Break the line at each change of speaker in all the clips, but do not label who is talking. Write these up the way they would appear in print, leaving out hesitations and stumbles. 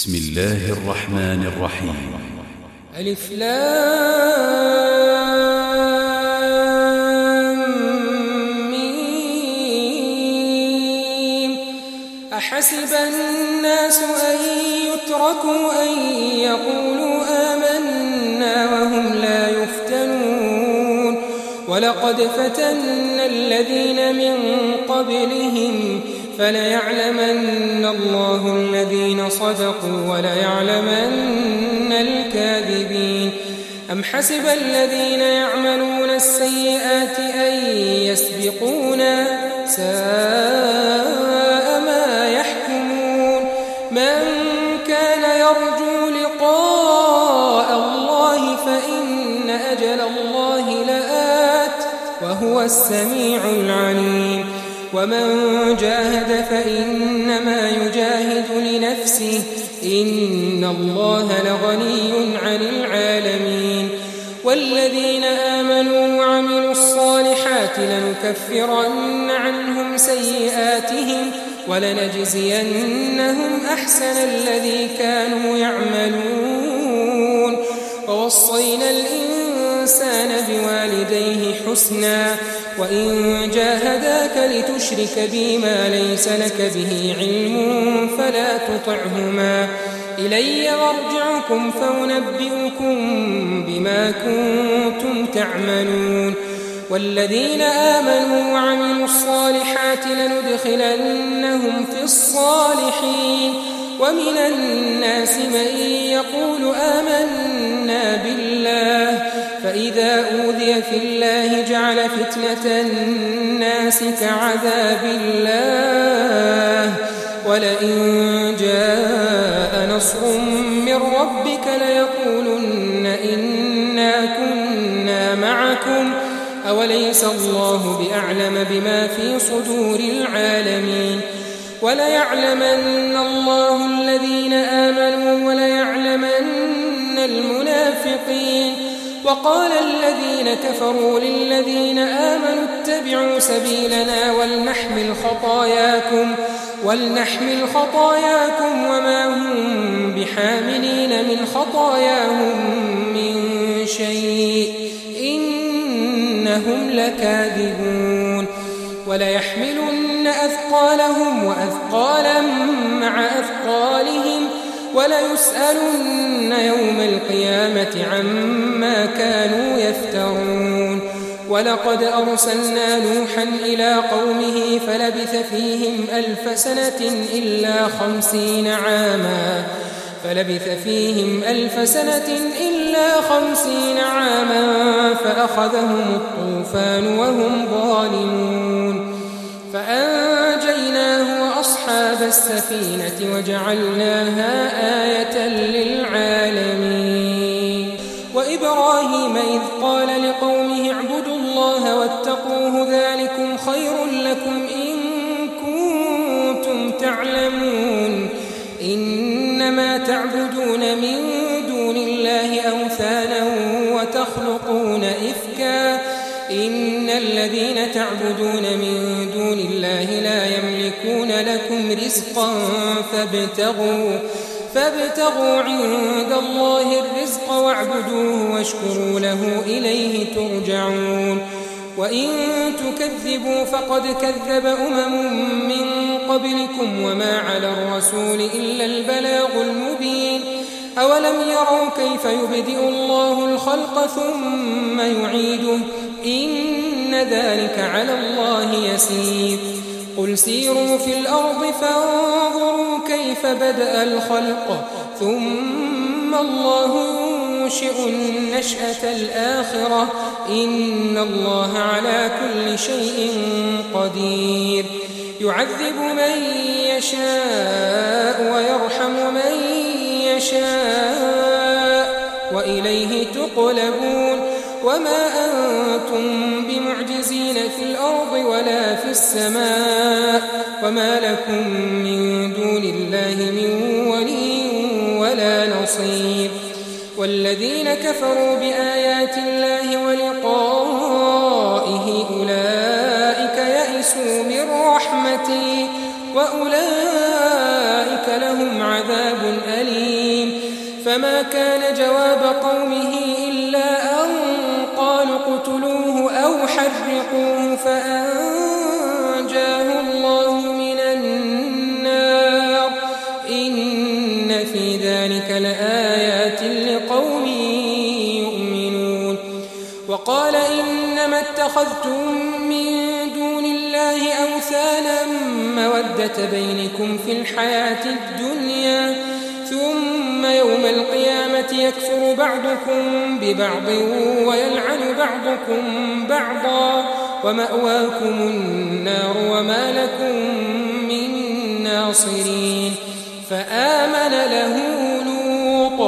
بسم الله الرحمن الرحيم.
ألف لام ميم. أحسب الناس أن يتركوا أن يقولوا آمنا وهم لا يفتنون ولقد فتنا الذين من قبلهم فليعلمن الله الذين صدقوا وليعلمن الكاذبين. أم حسب الذين يعملون السيئات أن يسبقونا ساء ما يحكمون. من كان يرجو لقاء الله فإن أجل الله لآت وهو السميع العليم. ومن جاهد فإنما يجاهد لنفسه إن الله لغني عن العالمين. والذين آمنوا وعملوا الصالحات لنكفرن عنهم سيئاتهم ولنجزينهم أحسن الذي كانوا يعملون. ووصينا الإنسان بوالديه حسنا وإن جاهداك لتشرك بي ما ليس لك به علم فلا تطعهما إلي مرجعكم فأنبئكم بما كنتم تعملون. والذين آمنوا وعملوا الصالحات لندخلنهم في الصالحين. ومن الناس من يقول آمنا بالله فإذا أوذي في الله جعل فتنة الناس كعذاب الله ولئن جاء نصر من ربك ليقولن إنا كنا معكم أوليس الله بأعلم بما في صدور العالمين. وليعلمن الله الذين آمنوا وليعلمن المنافقين. وقال الذين كفروا للذين آمنوا اتبعوا سبيلنا ولنحمل خطاياكم وما هم بحاملين من خطاياهم من شيء إنهم لكاذبون. وليحملن أثقالهم وأثقالا مع أثقالهم وليسألن يوم القيامة عما كانوا يفترون. ولقد أرسلنا نوحا إلى قومه فلبث فيهم 1000 سنة إلا 50 عاما فأخذهم الطوفان وهم ظالمون فأنجيناه وأصحاب السفينة وجعلناها آية للعالمين. وإبراهيم إذ قال لقومه اعبدوا الله واتقوه ذلكم خير لكم إن كنتم تعلمون. إنما تعبدون من دون الله أوثانا وتخلقون إفكا إن الذين تعبدون من دون الله لا يملكون لكم رزقا فابتغوا عند الله الرزق واعبدوه واشكروا له إليه ترجعون. وإن تكذبوا فقد كذب من قبلكم وما على الرسول إلا البلاغ المبين. أولم يروا كيف يبدئ الله الخلق ثم يعيده إن ذلك على الله يسير. قل سيروا في الأرض فانظروا كيف بدأ الخلق ثم الله ينشئ النشأة الآخرة إن الله على كل شيء قدير. يعذب من يشاء ويرحم من يشاء وإليه تقلبون. وما أنتم بمعجزين في الأرض ولا في السماء وما لكم من دون الله من ولي ولا نصير. والذين كفروا بآيات الله ولقائه أولئك يئسوا من رحمتي وأولئك لهم عذاب أليم. فما كان جواب قومه إلا أن قالوا اقتلوه أو حرقوه فأنجاه الله من النار إن في ذلك لآيات لقوم يؤمنون. وقال إنما اتخذتم من دون الله أوثانا مودة بينكم في الحياة الدنيا ثم يوم القيامة يكفر بعضكم ببعض ويلعن بعضكم بعضا ومأواكم النار وما لكم من ناصرين. فآمن له لوط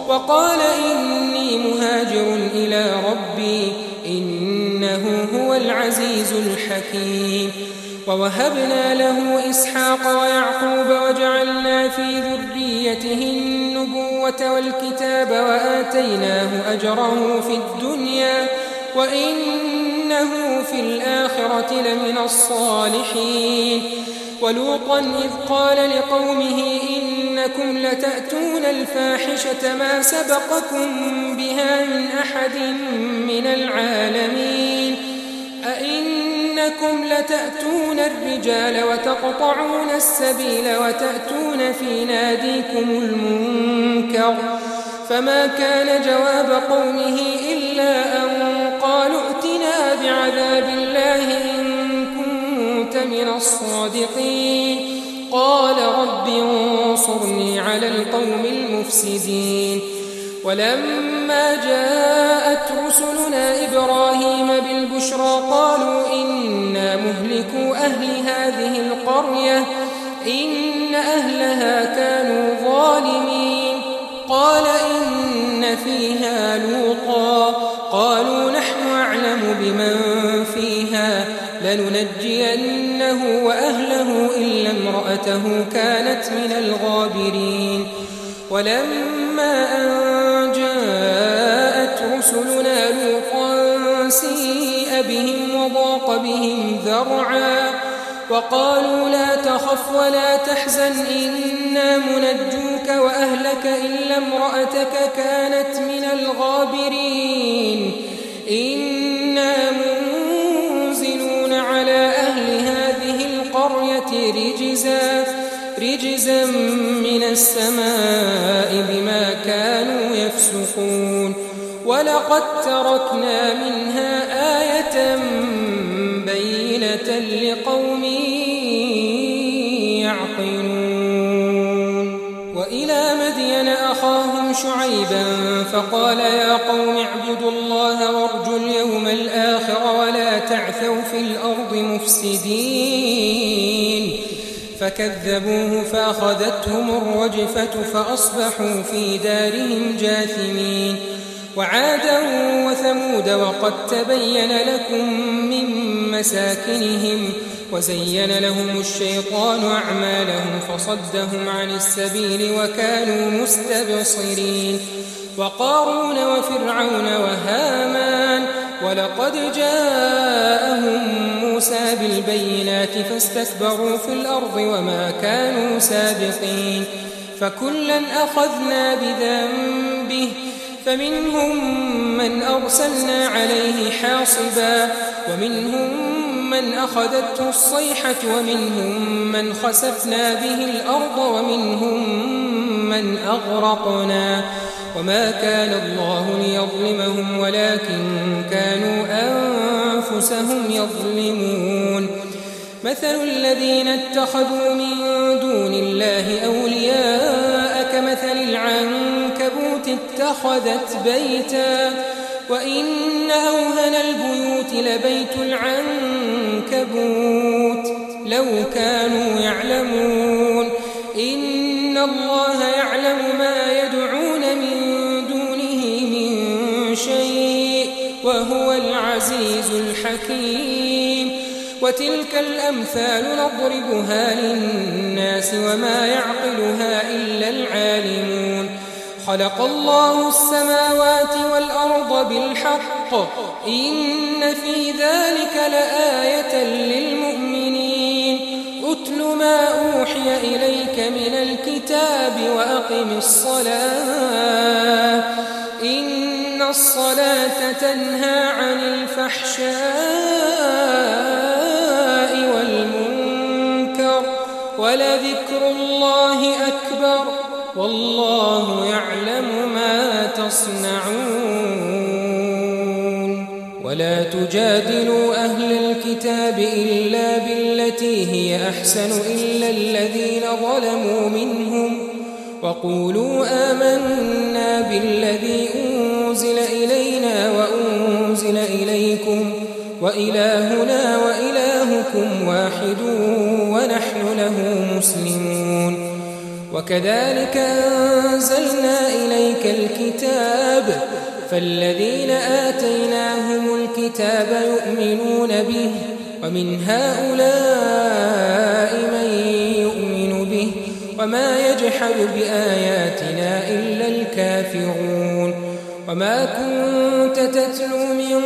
وقال إني مهاجر إلى ربي إنه هو العزيز الحكيم. ووهبنا له إسحاق ويعقوب وجعلنا في ذريته النبوة والكتاب وآتيناه أجره في الدنيا وإنه في الآخرة لمن الصالحين. ولوطا إذ قال لقومه إنكم لتأتون الفاحشة ما سبقكم بها من أحد من العالمين أئنكم لتأتون الرجال وتقطعون السبيل وتأتون في ناديكم المنكر. فما كان جواب قومه إلا أن قالوا ائتنا بعذاب الله إن كنت من الصادقين. قال رب انصرني على القوم المفسدين. ولما جاءت رسلنا إبراهيم بالبشرى قالوا إنا مهلكو أهل هذه القرية إن أهلها كانوا ظالمين. قال إن فيها لوطا قالوا نحن أعلم بمن فيها لننجينه وأهله إلا امرأته كانت من الغابرين. ولما أن جاءت رسلنا لوطا سيء بهم وضاق بهم ذرعا وقالوا لا تخف ولا تحزن إنا منجوك وأهلك إلا امرأتك كانت من الغابرين. إنا منزلون على أهل هذه القرية رجزا من السماء بما كانوا يفسقون. ولقد تركنا منها آية بينة لقوم يعقلون. وإلى مدين أخاهم شعيبا فقال يا قوم اعبدوا الله وارجوا اليوم الآخر ولا تعثوا في الأرض مفسدين. فكذبوه فأخذتهم الرجفة فأصبحوا في دارهم جاثمين. وعادا وثمود وقد تبين لكم من مساكنهم وزين لهم الشيطان أعمالهم فصدهم عن السبيل وكانوا مستبصرين. وقارون وفرعون وهامان ولقد جاءهم موسى بالبينات فاستكبروا في الأرض وما كانوا سابقين. فكلا أخذنا بذنبه فمنهم من أرسلنا عليه حاصبا ومنهم من أخذته الصيحة ومنهم من خسفنا به الأرض ومنهم من أغرقنا. وما كان الله ليظلمهم ولكن كانوا أنفسهم يظلمون. مثل الذين اتخذوا من دون الله أولياء كمثل العنكبوت اتخذت بيتا وإن أوهن البيوت لبيت العنكبوت لو كانوا يعلمون. إن الله يعلم ما يدعون من دونه من شيء وهو العزيز الحكيم. وتلك الأمثال نضربها للناس وما يعقلها إلا العالمون. خلق الله السماوات والأرض بالحق إن في ذلك لآية للمؤمنين. أتل ما أوحي إليك من الكتاب وأقم الصلاة إن الصلاة تنهى عن الفحشاء والمنكر ولذكر الله أكبر والله يعلم ما تصنعون ولا تجادلوا أهل الكتاب إلا بالتي هي أحسن إلا الذين ظلموا منهم وقولوا آمنا بالذي أنزل إلينا وأنزل إليكم وإلهنا وإلهكم واحد ونحن له مسلمون وكذلك أنزلنا إليك الكتاب فالذين آتيناهم الكتاب يؤمنون به ومن هؤلاء من يؤمن به وما يجحد بآياتنا إلا الكافرون وما كنت تتلو من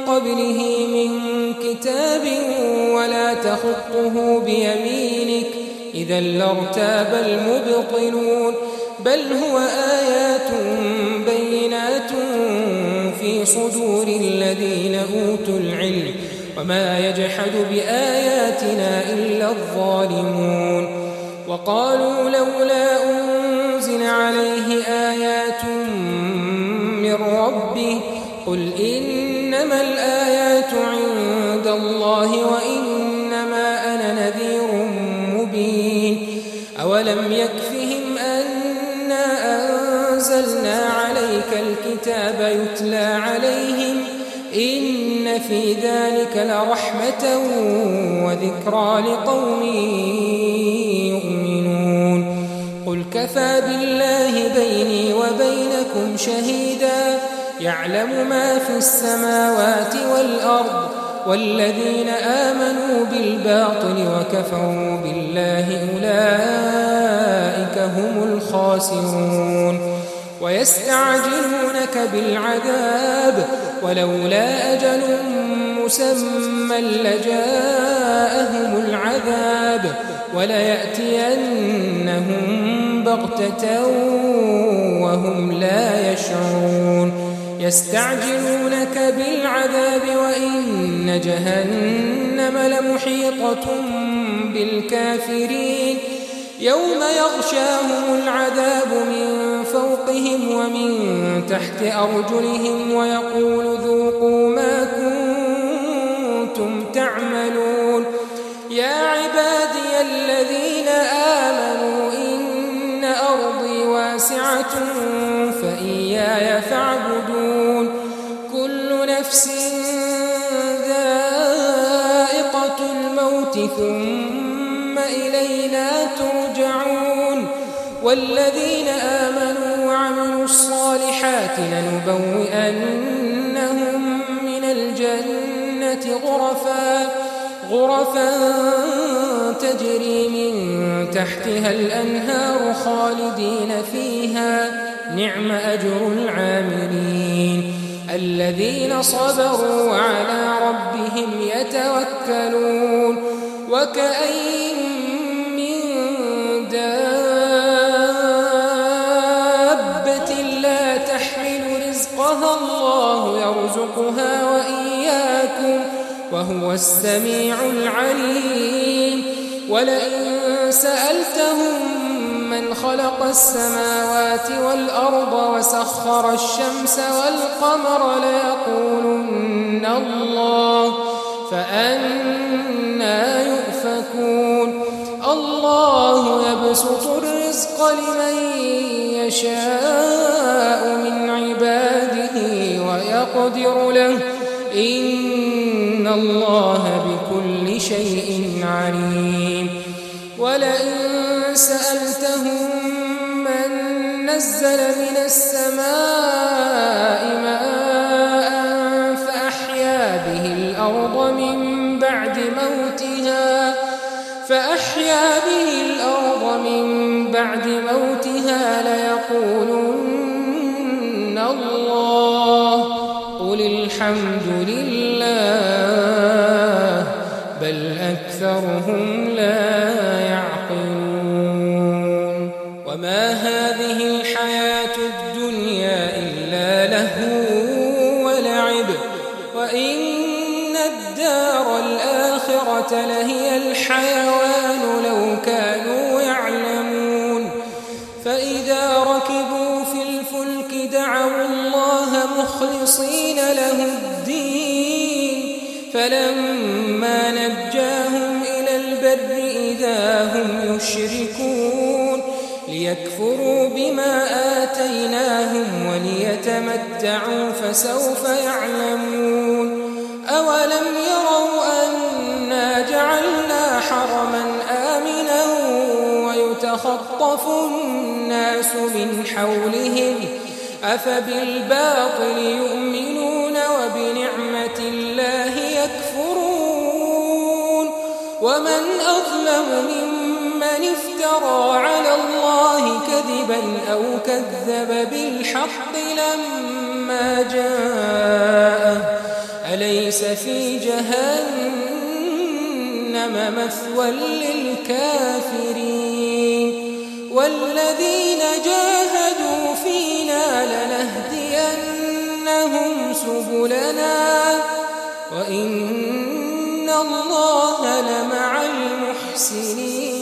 قبله من كتاب ولا تخطه بيمينك إذا لارتاب المبطلون بل هو آيات بينات في صدور الذين أوتوا العلم وما يجحد بآياتنا إلا الظالمون وقالوا لولا أنزل عليه آيات من ربه قل إنما الآيات عند الله وإنما أنا نذير مبين أولم يكفهم أنا أنزلنا عليك الكتاب يتلى عليهم إن في ذلك لرحمة وذكرى لقوم يؤمنون قل كفى بالله بيني وبينكم شهيدا يعلم ما في السماوات والأرض والذين آمنوا بالباطل وكفروا بالله أولئك هم الخاسرون ويستعجلونك بالعذاب ولولا أجل مسمى لجاءهم العذاب وليأتينهم بغتة وهم لا يشعرون يستعجلونك بالعذاب وإن جهنم لمحيطة بالكافرين يوم يغشاهم العذاب من فوقهم ومن تحت أرجلهم ويقول ذوقوا ما كنتم تعملون يا عبادي الذين آمنوا إن أرضي واسعة فإياي فاعبدون كل نفس ذائقة الموت ثم إلينا ترجعون والذين آمنوا وعملوا الصالحات لنبوئنهم من الجنة غرفا تجري من تحتها الأنهار خالدين فيها نعم أجر العاملين الذين صبروا وعلى ربهم يتوكلون وكأين من دابة لا تحمل رزقها الله يرزقها وإياكم وهو السميع العليم ولئن سألتهم من خلق السماوات والأرض وسخر الشمس والقمر ليقولن الله فأنى يؤفكون الله يبسط الرزق لمن يشاء من عباده ويقدر له إن الله بكل شيء عليم ولئن سألتهم من نزل من السماء ماء فأحيا به الأرض من بعد موتها ليقولن الله قل الحمد لله بل أكثرهم لا يعلمون الآخرة لهي الحيوان لو كانوا يعلمون فإذا ركبوا في الفلك دعوا الله مخلصين له الدين فلما نجاهم إلى البر إذا هم يشركون ليكفروا بما آتيناهم وليتمتعوا فسوف يعلمون أولم يروا أنا جعلنا حرما آمنا ويتخطف الناس من حولهم أفبالباطل يؤمنون وبنعمة الله يكفرون ومن أظلم ممن افترى على الله كذبا أو كذب بالحق لما جاءه أليس في جهنم مثوى للكافرين والذين جاهدوا فينا لنهدينهم سبلنا وإن الله لمع المحسنين